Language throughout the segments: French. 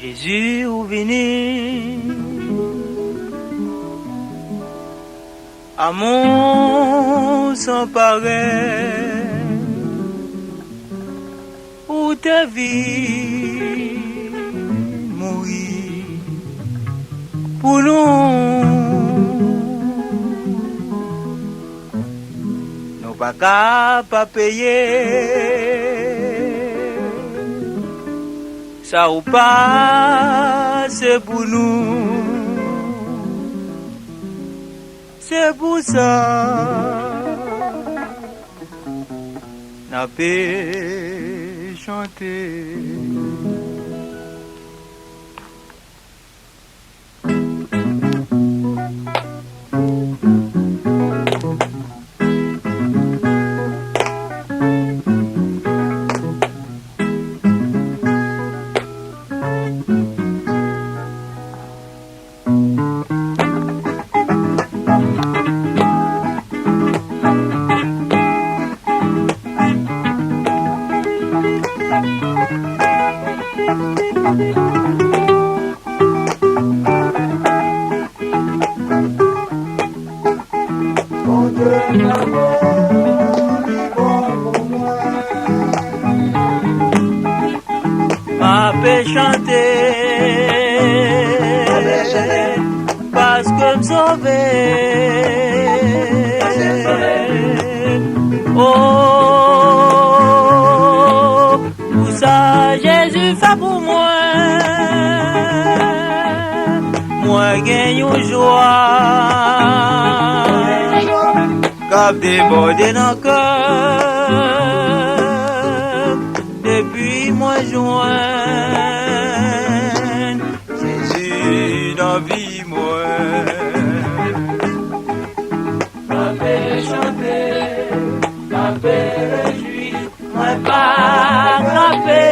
Jésus ou vini, amour sans pareil, où ta vie mourir pour nous pas capable payer. Ça ou pas, c'est pour nous. C'est pour ça n'a pas chanté. Ma paix chanter parce que me sauver. Oh, pour ça Jésus fait pour moi. Moi gagne une joie cap débordé dans le cœur depuis moi joint Jésus dans vie moi. Ma paix chanter, ma paix réjouir, moi pas grapper.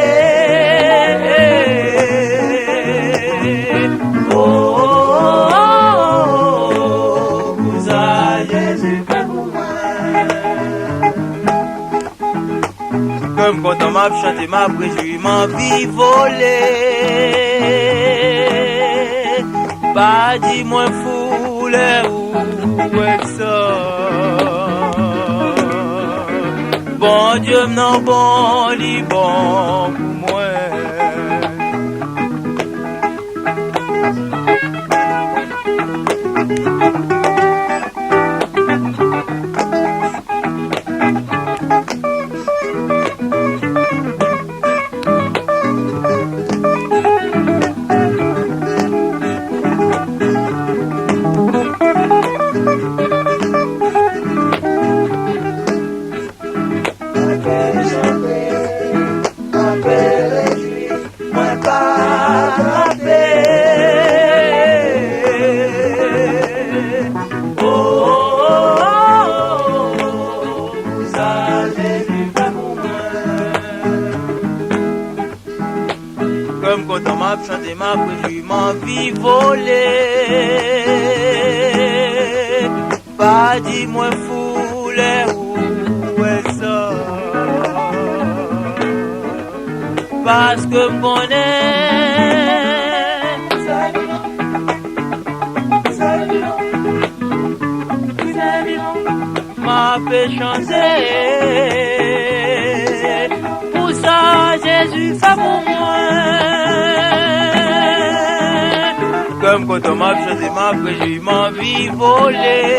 Comme quand on m'a chanté, m'a réjoui, ma vie volée. Pas dis-moi foule où est ça. Bon Dieu m'en bon, li bon pour moi. Comme quand on m'a chanté, m'a préjoui, ma vie volée. Pas dis-moi foule où est ça. Parce que mon m'a fait chanter. Pour ça Jésus fait pour moi. Comme quand on m'a chanté, m'a préjoui, ma vie volée.